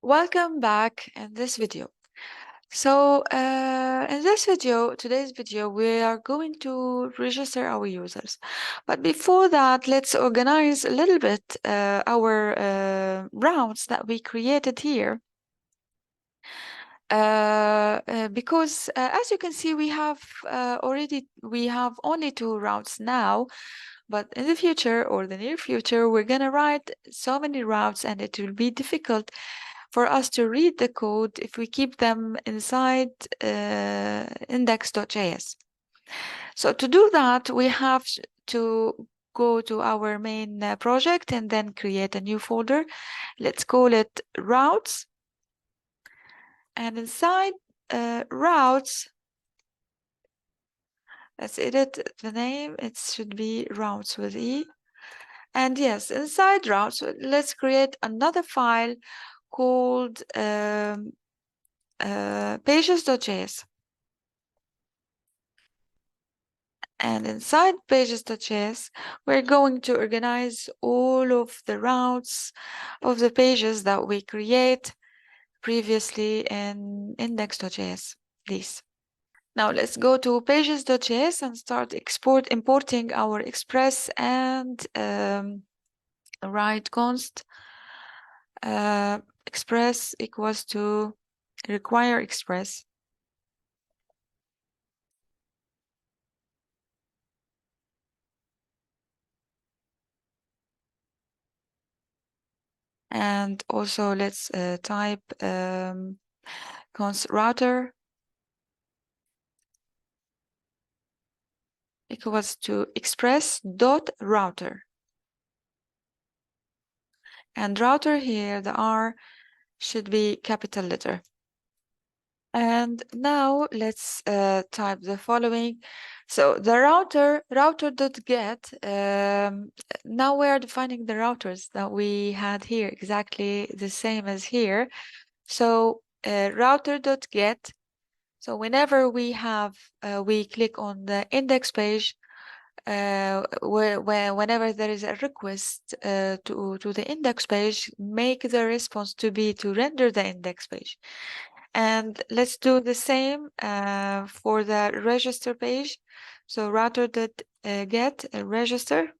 Welcome back in this video. So in this video, today's video, we are going to register our users. But before that, let's organize a little bit our routes that we created here. Because as you can see, we have only 2 routes now, but in the future or the near future, we're gonna write so many routes, and it will be difficult for us to read the code if we keep them inside index.js. So to do that, we have to go to our main project and then create a new folder. Let's call it routes. And inside routes, let's edit the name. It should be routes with E. And yes, inside routes, let's create another file called pages.js. And inside pages.js, we're going to organize all of the routes of the pages that we create previously in index.js. These. Now let's go to pages.js and start importing our express and write const express equals to require express. And also let's type const router equals to express.router. And router here, the R should be capital letter. And now let's type the following. So the router.get, now we're defining the routers that we had here, exactly the same as here. So router.get, so whenever we click on the index page, whenever there is a request to the index page, make the response to be to render the index page. And let's do the same for the register page. So router.get register.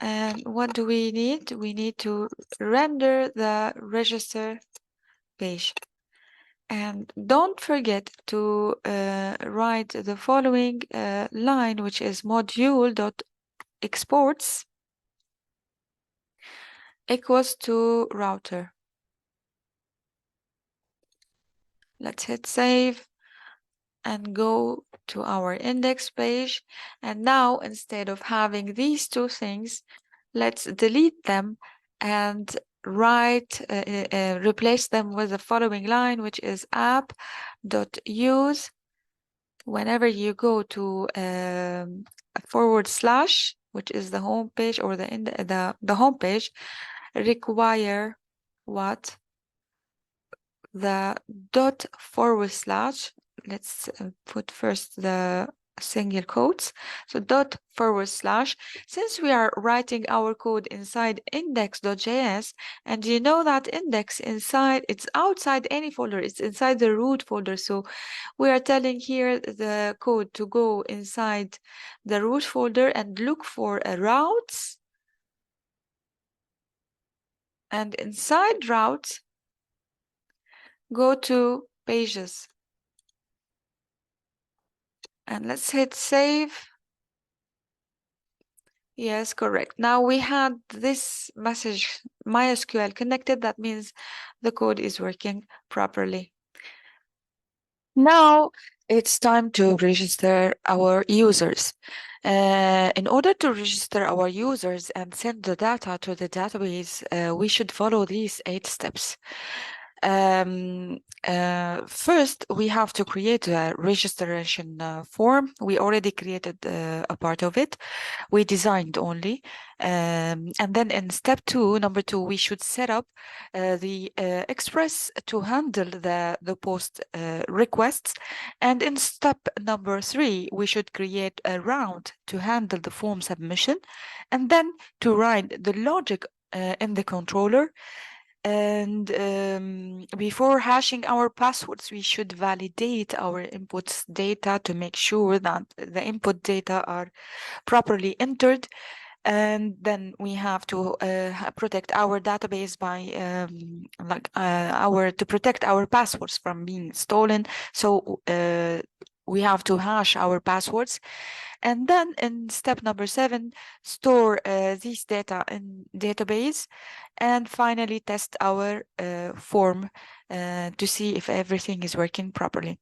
And what do we need? We need to render the register page. And don't forget to write the following line, which is module.exports equals to router. Let's hit save and go to our index page. And now, instead of having these two things, let's delete them and replace them with the following line, which is app.use. Whenever you go to a / which is the home page or the home page, require what? The /, let's put first the single quotes. So /, since we are writing our code inside index.js, and you know that index it's outside any folder, it's inside the root folder. So we are telling here the code to go inside the root folder and look for routes. And inside routes, go to pages. And let's hit save. Yes, correct. Now we had this message, MySql connected. That means the code is working properly. Now it's time to register our users. In order to register our users and send the data to the database, we should follow these 8 steps. First, we have to create a registration form. We already created a part of it. We designed only. And then in step 2, number 2, we should set up the Express to handle the post requests. And in step number 3, we should create a route to handle the form submission, and then to write the logic in the controller. And before hashing our passwords, we should validate our inputs data to make sure that the input data are properly entered. And then we have to protect our database by to protect our passwords from being stolen. So we have to hash our passwords. And then in step number 7, store these data in database, and finally test our form to see if everything is working properly.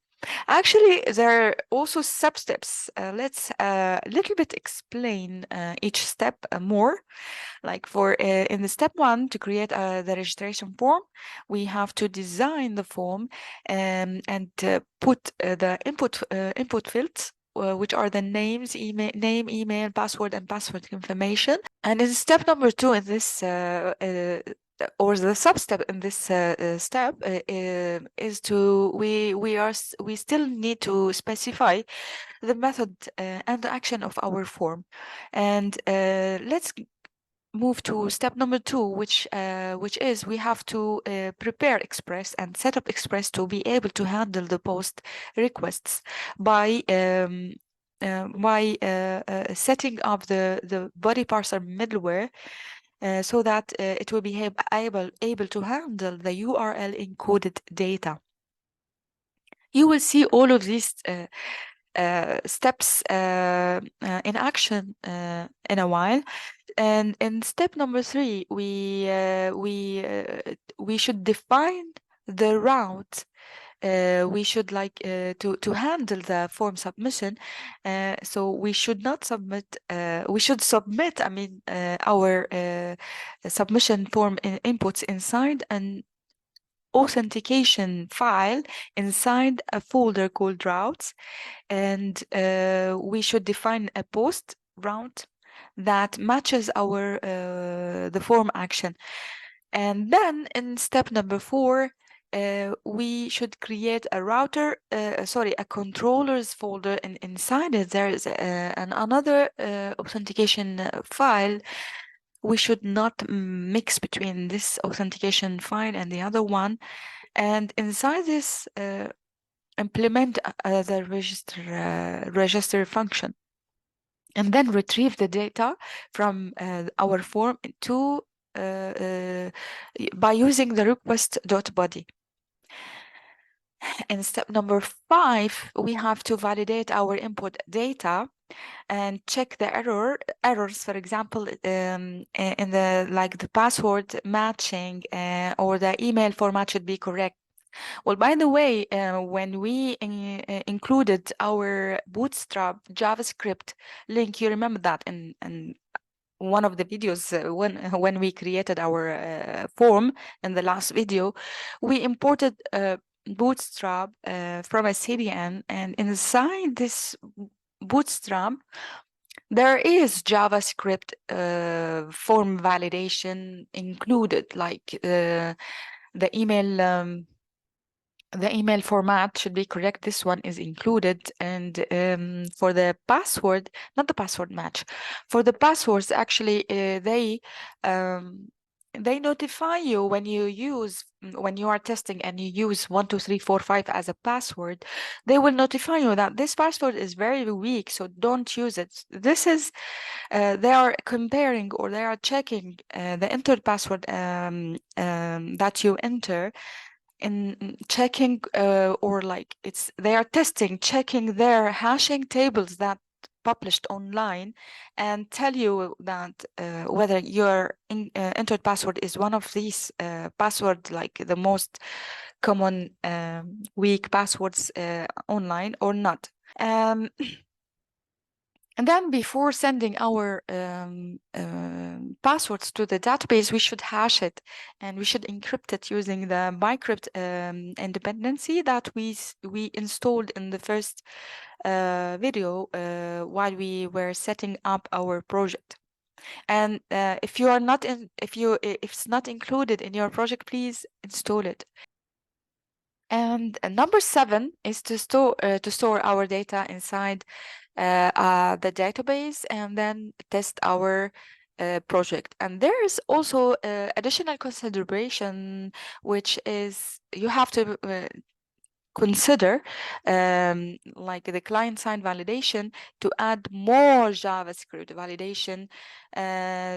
Actually, there are also sub-steps. Let's a little bit explain each step more. Like for in the step 1, to create the registration form, we have to design the form and put the input fields, which are the names, email, password, and password information. And in step number 2, in this or the sub-step in this step is to we still need to specify the method and the action of our form. And let's move to step number 2, which is we have to prepare Express and set up Express to be able to handle the post requests by setting up the body parser middleware so that it will be able to handle the URL encoded data. You will see all of these steps in action in a while. And in step number 3, we should define the route we should like to handle the form submission. So we should not submit, we should submit, our submission form inputs inside an authentication file inside a folder called routes. And we should define a post route that matches our the form action. And then in step number 4, we should create a router, a controllers folder, and inside it there is another authentication file. We should not mix between this authentication file and the other one. And inside this, implement the register function, and then retrieve the data from our form by using the request.body. In step number 5, we have to validate our input data and check the errors, for example, in the password matching or the email format should be correct. Well, by the way, when we included our Bootstrap JavaScript link, you remember that in one of the videos when we created our form in the last video, we imported Bootstrap from a CDN, and inside this Bootstrap there is JavaScript form validation included, like the email format should be correct. This one is included. And for the password, not the password match, for the passwords, actually, they notify you when you are testing and you use 1 2 3 4 5 as a password. They will notify you that this password is very weak, so don't use it. This is they are comparing, or they are checking the entered password that you enter, in checking or like they are checking their hashing tables that published online, and tell you that whether your entered password is one of these passwords, like the most common weak passwords online, or not. And then before sending our passwords to the database, we should hash it, and we should encrypt it using the MyCrypt dependency that we installed in the first video while we were setting up our project. And if it's not included in your project, please install it. And number 7 is to store our data inside the database, and then test our project. And there is also additional consideration, which is you have to consider like the client-side validation to add more JavaScript validation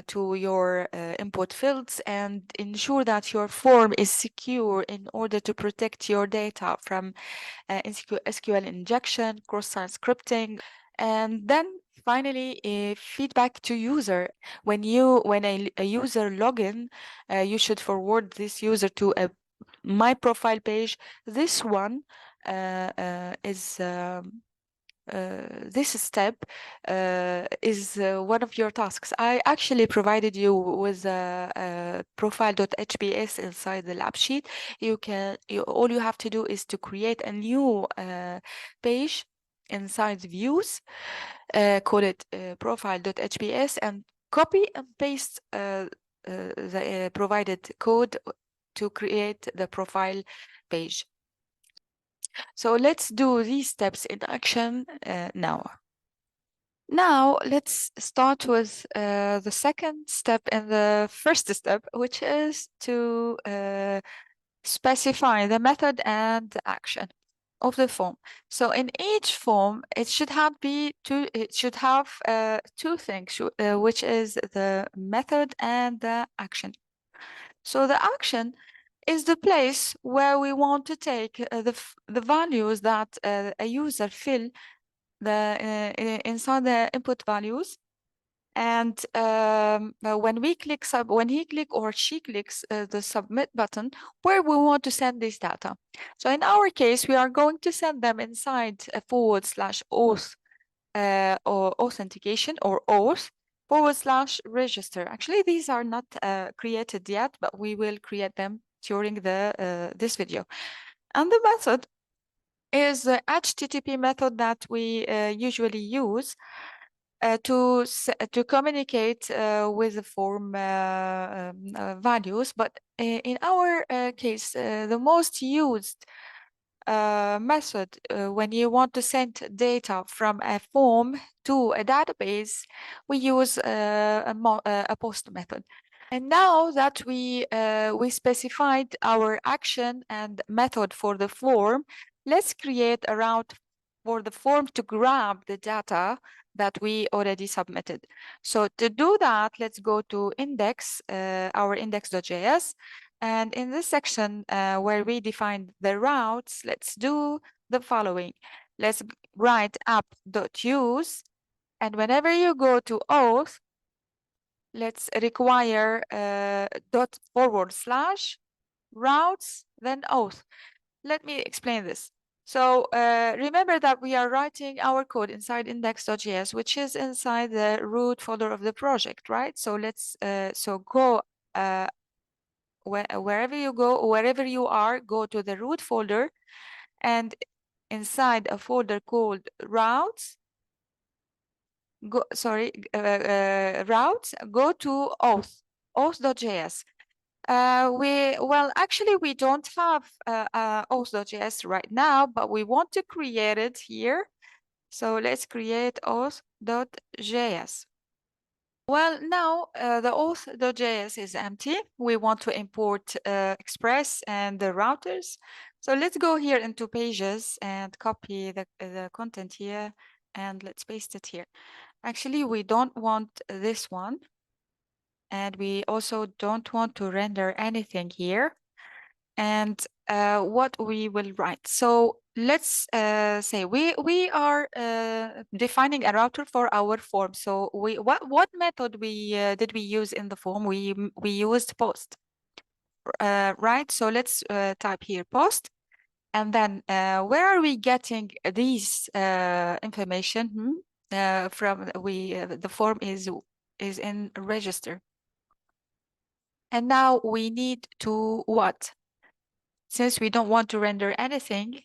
to your input fields and ensure that your form is secure in order to protect your data from SQL injection, cross-site scripting, and then finally feedback to user. When a user login, you should forward this user to a my profile page. This one is this step is one of your tasks. I actually provided you with a profile.hps inside the lab sheet. All you have to do is to create a new page inside views, call it profile.hps, and copy and paste the provided code to create the profile page. So let's do these steps in action now. Now let's start with the second step and the first step, which is to specify the method and the action of the form. So in each form, it should have two things, which is the method and the action. So the action is the place where we want to take the values that a user fill inside the input values, and when he click or she clicks the submit button, where we want to send this data. So in our case, we are going to send them inside a /auth or authentication or auth /register. Actually, these are not created yet, but we will create them during this video. And the method is the HTTP method that we usually use to communicate with the form values. But in our case, the most used method when you want to send data from a form to a database, we use a post method. And now that we specified our action and method for the form, let's create a route for the form to grab the data that we already submitted. So to do that, let's go to index, our index.js. And in this section where we define the routes, let's do the following. Let's write app.use. And whenever you go to auth, let's require /routes, then auth. Let me explain this. So remember that we are writing our code inside index.js, which is inside the root folder of the project, right? So let's go wherever you go, wherever you are, go to the root folder, and inside a folder called routes, routes, go to auth.js. Actually, we don't have auth.js right now, but we want to create it here. So let's create auth.js. Well, now the auth.js is empty. We want to import Express and the routers. So let's go here into pages and copy the content here, and let's paste it here. Actually, we don't want this one. And we also don't want to render anything here. And what we will write. So let's say we are defining a router for our form. So what method did we use in the form? We used post, right? So let's type here post, and then where are we getting these information from? The form is in register, and now we need to what? Since we don't want to render anything,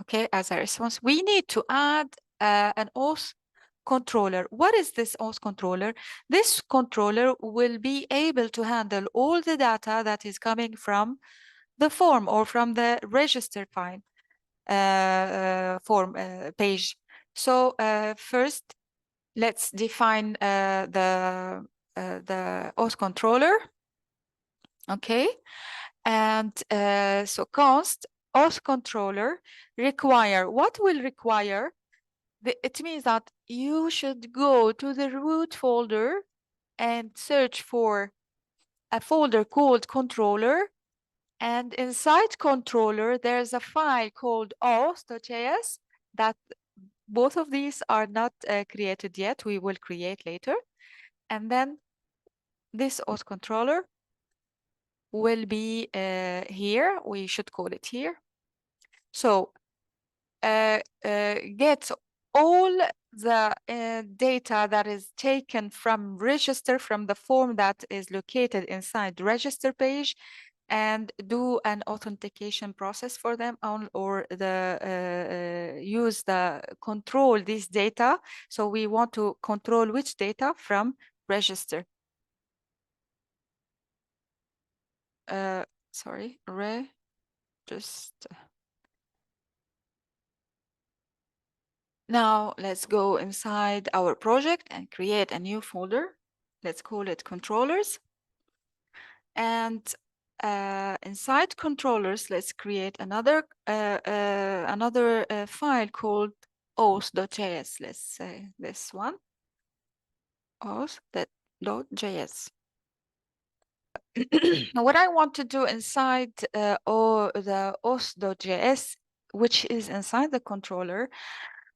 okay, as a response, we need to add an auth controller. What is this auth controller? This controller will be able to handle all the data that is coming from the form or from the register file form page. So first, let's define the the auth controller. Okay, and so const auth controller require, what will require? It means that you should go to the root folder and search for a folder called controller, and inside controller there's a file called auth.js. that both of these are not created yet, we will create later. And then this auth controller will be here, we should call it here. So get all the data that is taken from register, from the form that is located inside the register page, and do an authentication process for them on, or use the control this data. So we want to control which data from register. Sorry, just now let's go inside our project and create a new folder. Let's call it controllers. And inside controllers, let's create another file called auth.js. Let's say this one, auth.js. What I want to do inside the auth.js, which is inside the controller,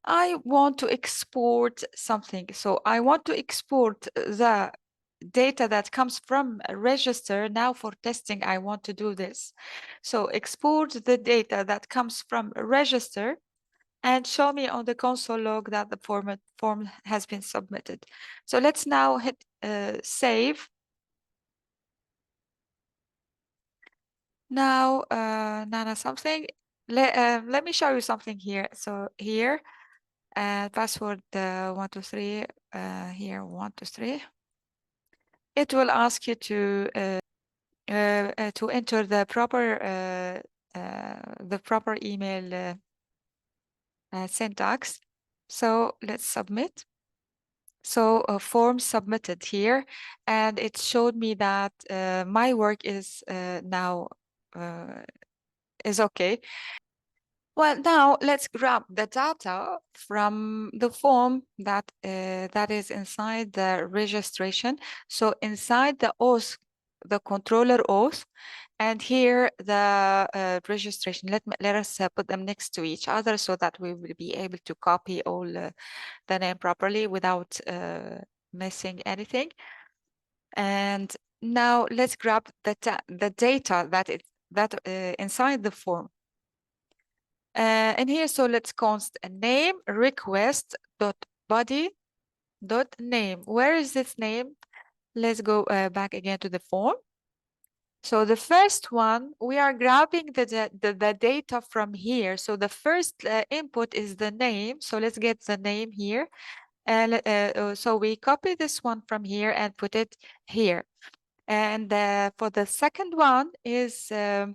I want to export something. So I want to export the data that comes from a register. Now for testing, I want to do this. So export the data that comes from a register and show me on the console log that the form has been submitted. So let's now hit save. Now, Nana, something. Let me show you something here. So here, password 123. Here 123. It will ask you to enter the proper email syntax. So let's submit. So a form submitted here, and it showed me that my work is now is okay. Well, now let's grab the data from the form that is inside the registration. So inside the auth, the controller auth, and here the registration. Let us put them next to each other so that we will be able to copy all the name properly without missing anything. And now let's grab the data that inside the form. And here, so let's const a name request dot body dot name. Where is this name? Let's go back again to the form. So the first one, we are grabbing the data from here. So the first input is the name. So let's get the name here. And so we copy this one from here and put it here. And for the second one is the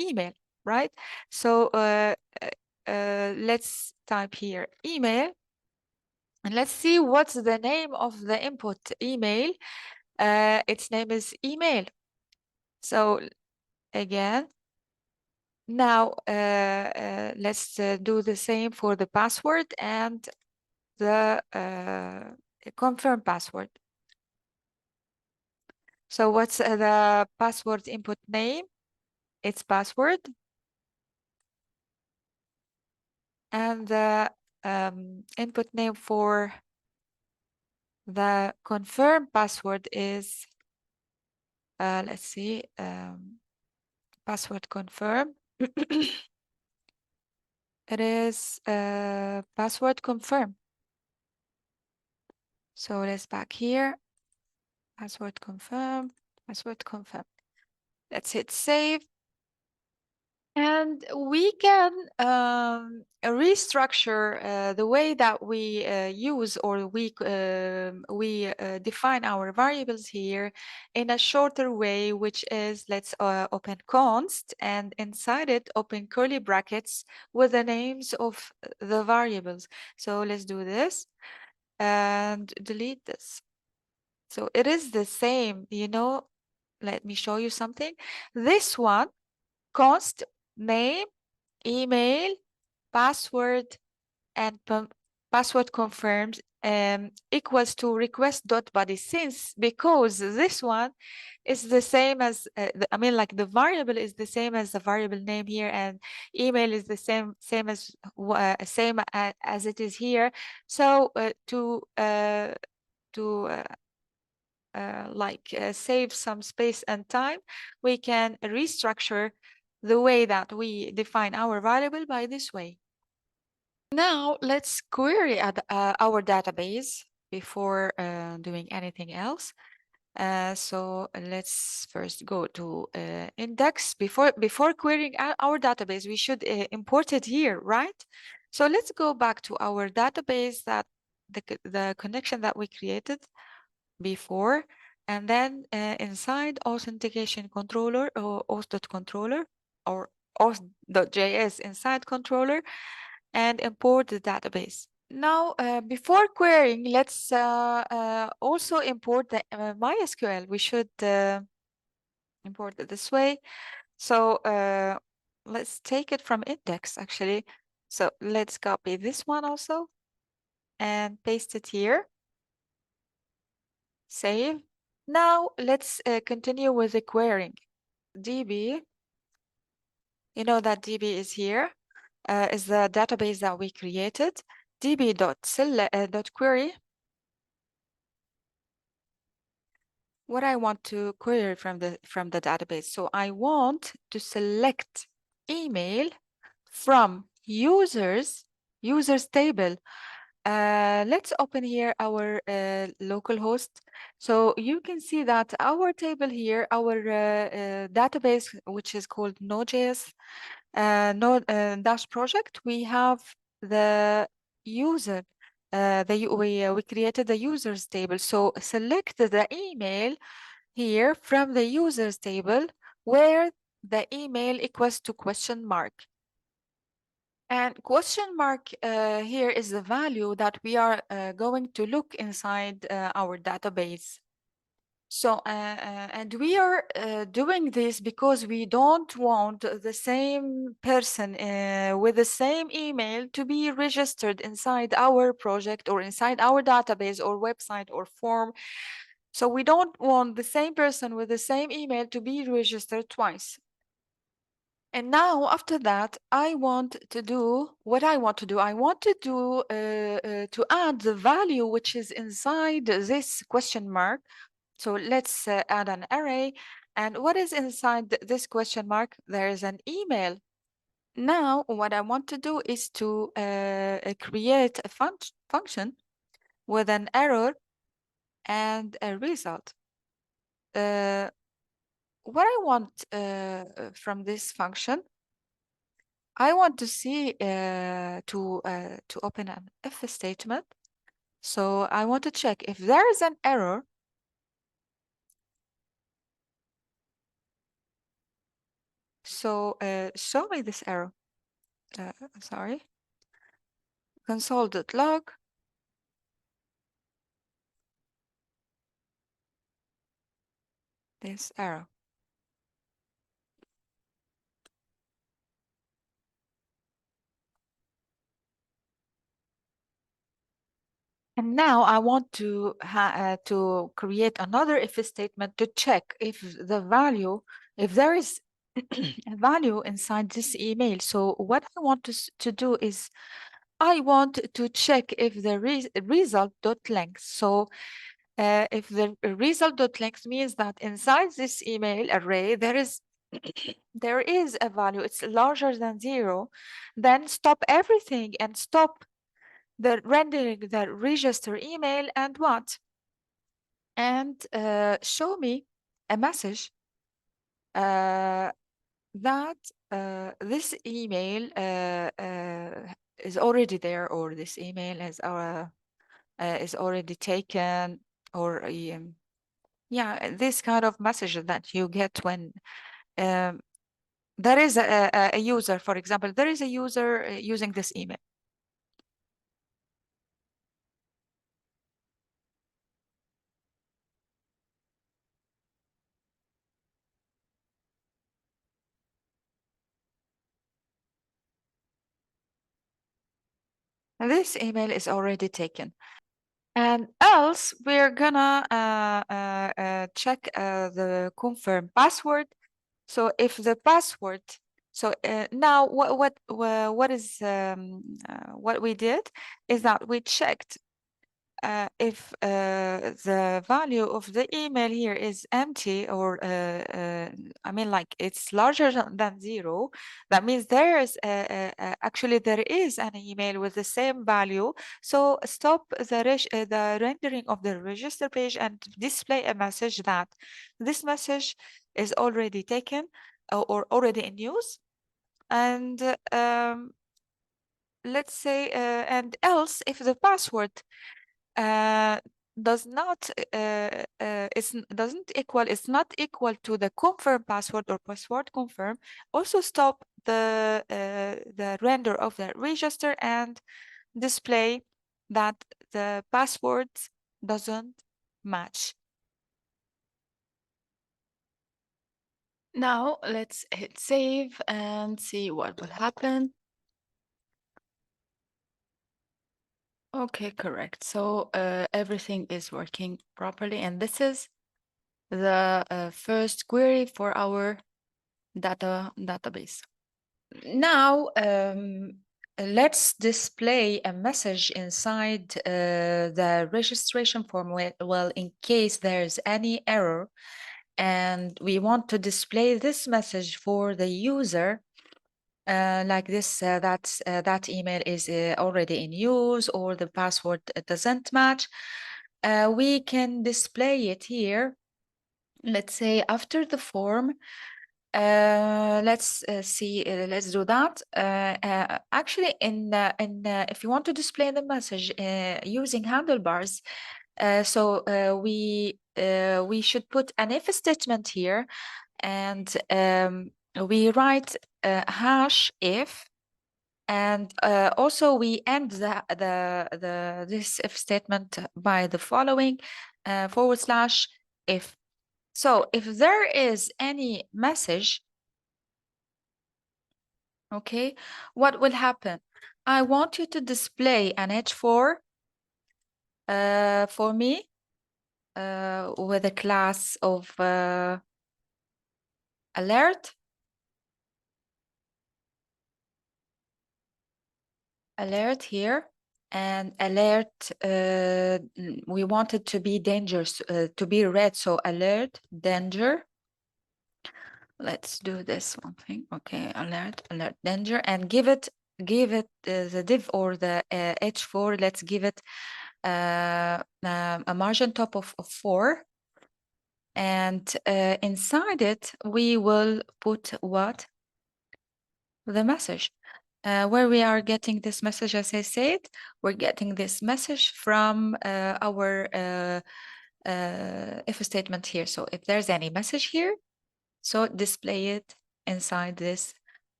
email, right? So let's type here email, and let's see what's the name of the input email. Its name is email. So again, now let's do the same for the password and the confirm password. So what's the password input name? It's password. And the input name for the confirm password is, let's see, password confirm. It is password confirm. So let's back here, password confirm, password confirm. Let's hit save. And we can restructure the way that we use, or we define our variables here in a shorter way, which is, let's open const, and inside it open curly brackets with the names of the variables. So let's do this and delete this. So it is the same, let me show you something. This one, const name, email, password, and password confirmed equals to request.body, because this one is the same as like the variable is the same as the variable name here, and email is the same as it is here. So to save some space and time, we can restructure the way that we define our variable by this way. Now let's query our database before doing anything else. So let's first go to index. Before querying our database, we should import it here, right? So let's go back to our database, that the connection that we created before, and then inside authentication controller or auth.controller or auth.js inside controller, and import the database. Now, before querying, let's also import the MySQL. We should import it this way. So let's take it from index, actually. So let's copy this one also and paste it here. Save. Now let's continue with the querying. DB, you know that DB is here, is the database that we created. db.query. What I want to query from the database. So I want to select email from users table. Let's open here our local host. So you can see that our table here, our database, which is called Node.js, Node dash project, we have the user. We created the users table. So select the email here from the users table, where the email equals to question mark. And question mark here is the value that we are going to look inside our database. So, and we are doing this because we don't want the same person with the same email to be registered inside our project or inside our database or website or form. So we don't want the same person with the same email to be registered twice. And now after that, I want to do what I want to do. I want to do to add the value which is inside this question mark. So let's add an array. And what is inside this question mark? There is an email. Now what I want to do is to create a function with an error and a result. What I want from this function, I want to see to open an if statement. So I want to check if there is an error. So show me this error. Sorry. Console.log. This error. And now I want to create another if statement to check if the value, if there is a value inside this email. So what I want to do is I want to check if the result.length. So if the result.length means that inside this email array there is there is a value, it's larger than 0, then stop everything and stop the rendering the register email and what? And show me a message that this email is already there, or this email is already taken, or yeah, this kind of message that you get when there is a user, for example, there is a user using this email. this email is already taken. And else we're gonna check the confirm password. So if the password, so now what is what we did is that we checked if the value of the email here is empty, or I mean, like it's larger than 0, that means there is actually there is an email with the same value. So stop the rendering of the register page and display a message that this message is already taken or already in use. And let's say and else if the password uh, does not it's not equal to the confirm password or password confirm, also stop the render of the register and display that the password doesn't match. Now let's hit save and see what will happen. Okay, correct. So everything is working properly, and this is the first query for our database. Now let's display a message inside the registration form. Well, in case there's any error and we want to display this message for the user, like this, that email is already in use, or the password doesn't match, we can display it here. Let's say after the form, let's see, let's do that. Actually, if you want to display the message using handlebars, so we should put an if statement here, and we write hash if, and also we end this if statement by the following / if. So if there is any message, okay, what will happen? I want you to display an H4 for me with a class of alert. Alert here, and alert, we want it to be dangerous, to be red, so alert, danger. Let's do this one thing. Okay, alert, danger, and give it the div or the H4. Let's give it a margin top of 4, and inside it we will put what? The message. Where we are getting this message, as I said, we're getting this message from our if statement here. So if there's any message here, so display it inside this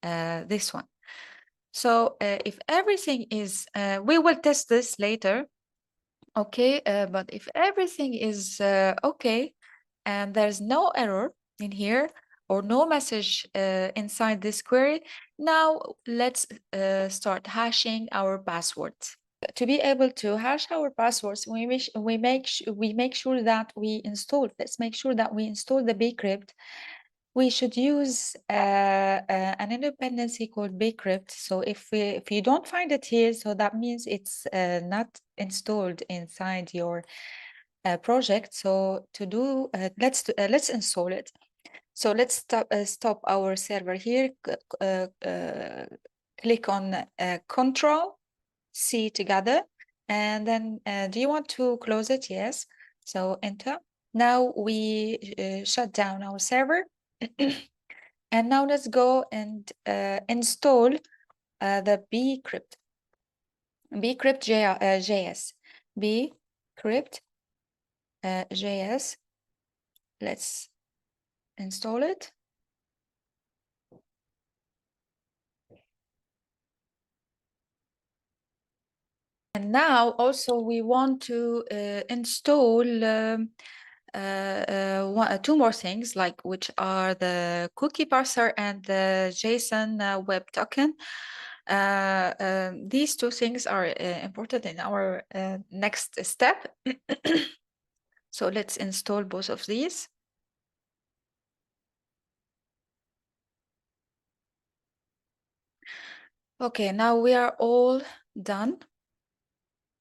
this one. So if everything is, we will test this later, okay, but if everything is okay and there's no error in here or no message inside this query, now let's start hashing our passwords. To be able to hash our passwords, we make sure that we install. Let's make sure that we install the bcrypt. We should use an dependency called bcrypt. So if you don't find it here, so that means it's not installed inside your project. So to do, let's install it. So let's stop our server here. Click on Control C together, and then do you want to close it? Yes. So enter. Now we shut down our server. And now let's go and install the bcrypt. Bcrypt JS. Bcrypt JS. Let's install it. And now also we want to install two more things, like which are the cookie parser and the JSON web token. These two things are important in our next step. So let's install both of these. Okay, now we are all done.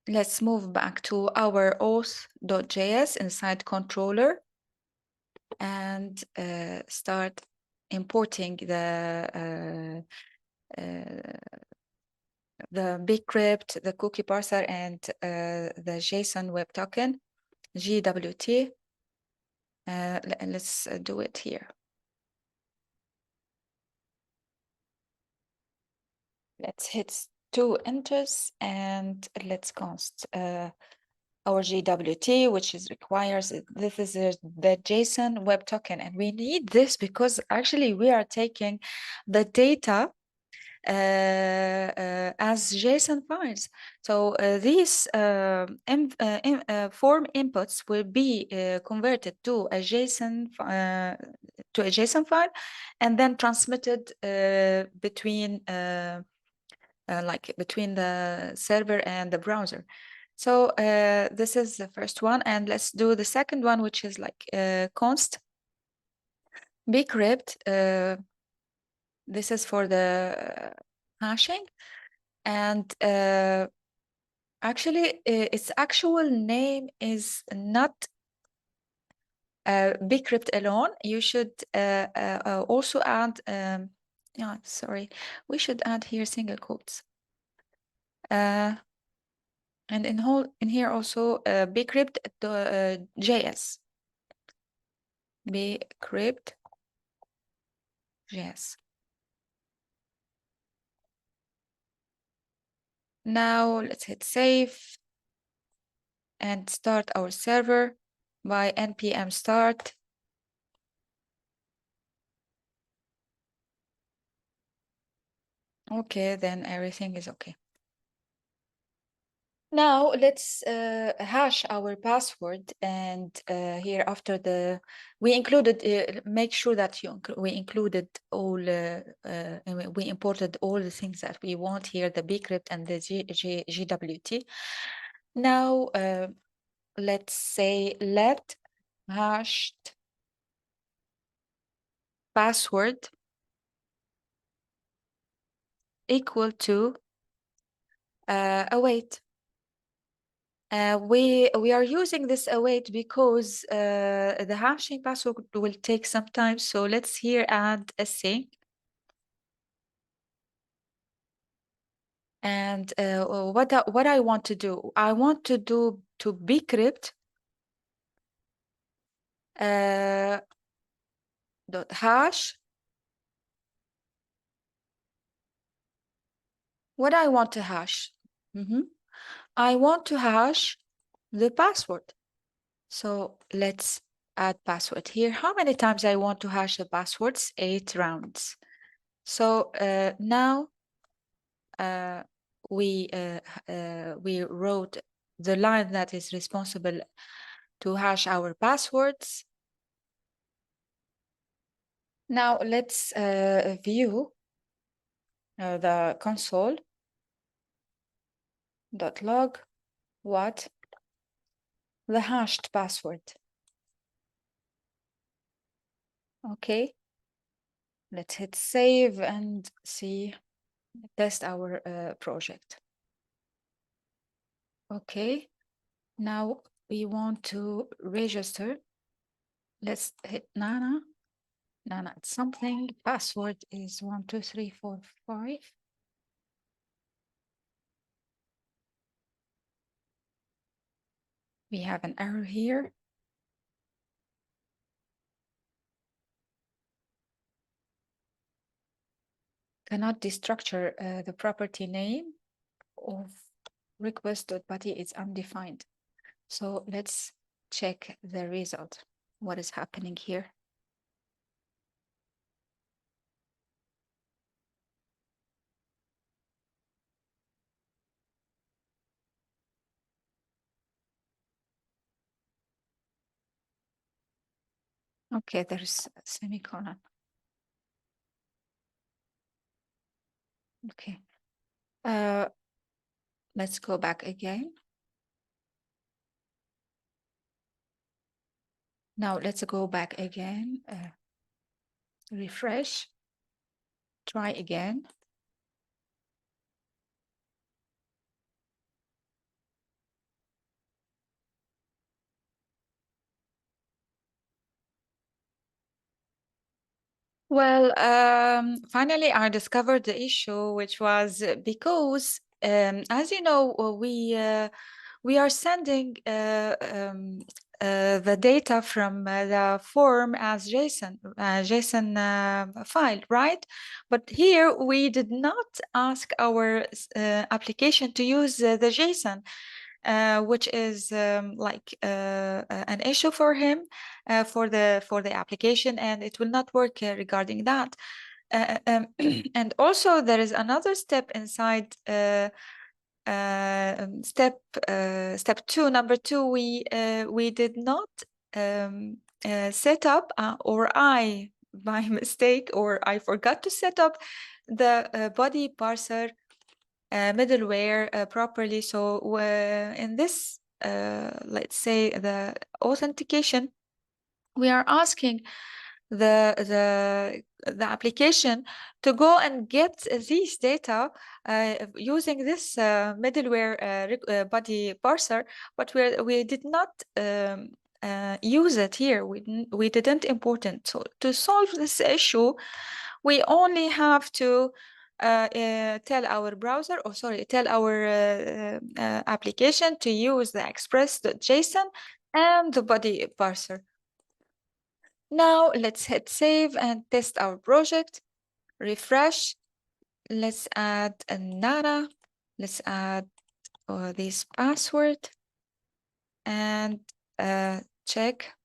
Let's move back to our auth.js inside controller and start importing the bcrypt, the cookie parser, and the JSON web token, GWT. Let's do it here. Let's hit 2 enters and let's const our GWT, which is requires this is the JSON web token, and we need this because actually we are taking the data as JSON files. So these form inputs will be converted to a JSON file and then transmitted between between the server and the browser. So this is the first one, and let's do the second one, which is like const bcrypt. This is for the hashing, and actually its actual name is not bcrypt alone. You should also add yeah, sorry, we should add here single quotes. And in here also bcrypt JS. Bcrypt JS. Now let's hit save and start our server by npm start. Okay, then everything is okay. Now let's hash our password, and here after we included make sure that we included all we imported all the things that we want here, the bcrypt and the GWT. Now let's say let hashed password equal to await. We are using this await because the hashing password will take some time. So let's here add a thing. And what I want to do, I want to do to bcrypt dot hash. What I want to hash? I want to hash the password. So let's add password here. How many times I want to hash the passwords? 8 rounds. So now we wrote the line that is responsible to hash our passwords. Now let's view the console.log what the hashed password. Okay, let's hit save and see, test our project. Okay, now we want to register. Let's hit Nana. Nana, it's something. Password is 1, 2, 3, 4, 5. We have an error here. Cannot destructure the property name of request.body is undefined. So let's check the result. What is happening here? Okay, there's a semicolon. Okay, Let's go back again. Now let's go back again. Refresh. Try again. Well, finally, I discovered the issue, which was because, as you know, we are sending the data from the form as JSON file, right? But here we did not ask our application to use the JSON. Which is like an issue for him, for the application, and it will not work regarding that. And also there is another step inside step two, number two. We did not set up, or I by mistake, or I forgot to set up the body parser middleware properly. So in this, let's say the authentication, we are asking the application to go and get these data using this middleware body parser, but we did not use it here. We didn't import it. So to solve this issue, we only have to tell our browser, or sorry, tell our application to use the express.json and the body parser. Now let's hit save and test our project. Refresh. Let's add a Nana. Let's add this password and check.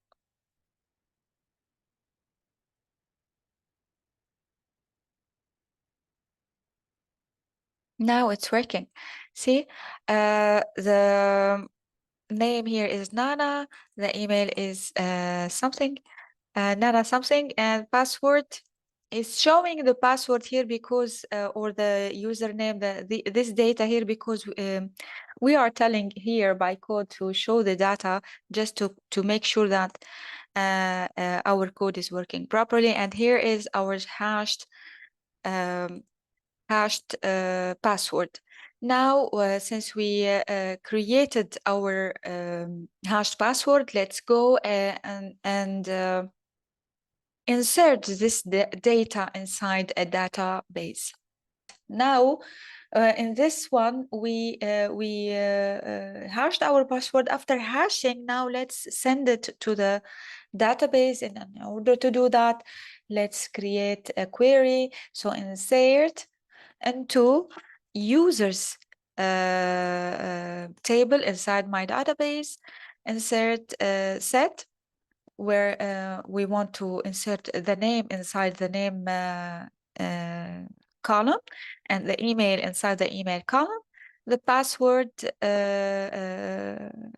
Now it's working. See, the name here is Nana. The email is something, Nana something, and password is showing the password here because, or the username, this data here, because we are telling here by code to show the data just to make sure that our code is working properly. And here is our hashed password. Now, since we created our hashed password, let's go and insert this data inside a database. Now, in this one, we hashed our password. After hashing, now let's send it to the database. And in order to do that, let's create a query. So insert into users table inside my database, insert set, where we want to insert the name inside the name column, and the email inside the email column, the password,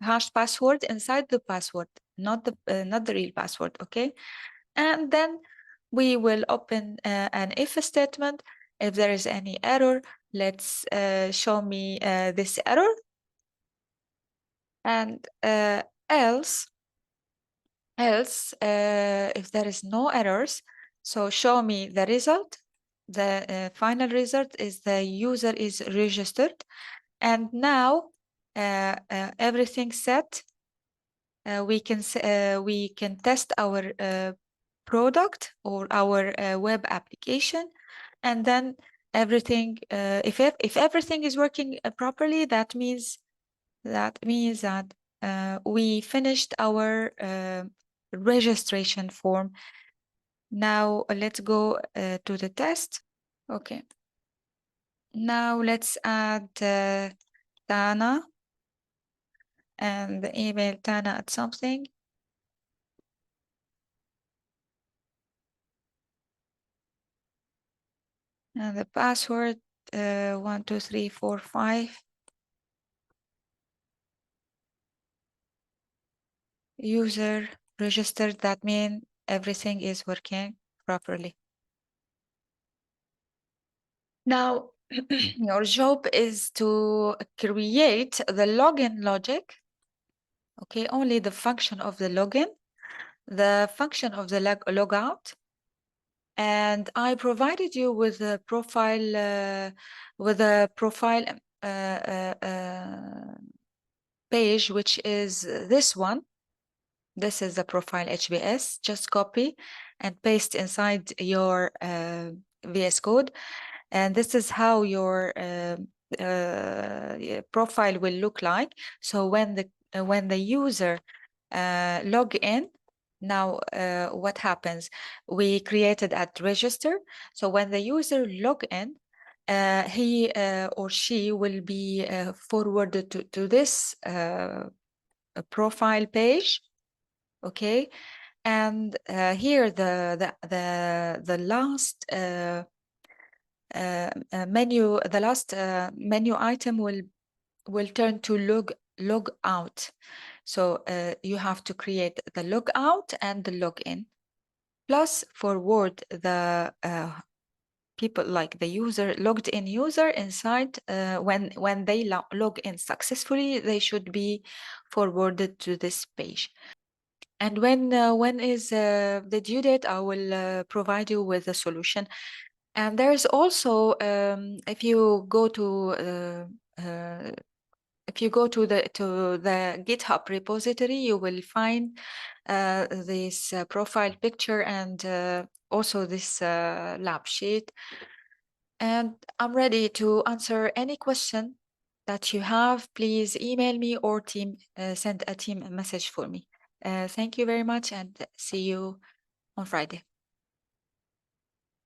hash password inside the password, not the real password, okay? And then we will open an if statement. If there is any error, let's show me this error, and else if there is no errors, so show me the result. The final result is the user is registered, and now everything set. We can test our product or our web application, and then everything, if everything is working properly, that means that we finished our registration form. Now let's go to the test. Okay. Now let's add Tana and the email Tana at something. And the password 12345. User registered, that means everything is working properly. Now your job is to create the login logic. Okay, only the function of the login, the function of the logout, and I provided you with a profile page, which is this one. This is the profile HBS. Just copy and paste inside your VS Code, and this is how your profile will look like. So when the user log in, now what happens? We created at register. So when the user log in, he or she will be forwarded to this profile page. Okay, and here the last menu, the last menu item will turn to log out. So you have to create the log out and the login, plus forward the people, like the user, logged in user inside. When they log in successfully, they should be forwarded to this page. And when is the due date, I will provide you with a solution. And there's also, if you go to the GitHub repository, you will find this profile picture and also this lab sheet. And I'm ready to answer any question that you have. Please email me or send a team message for me. Thank you very much, and see you on Friday.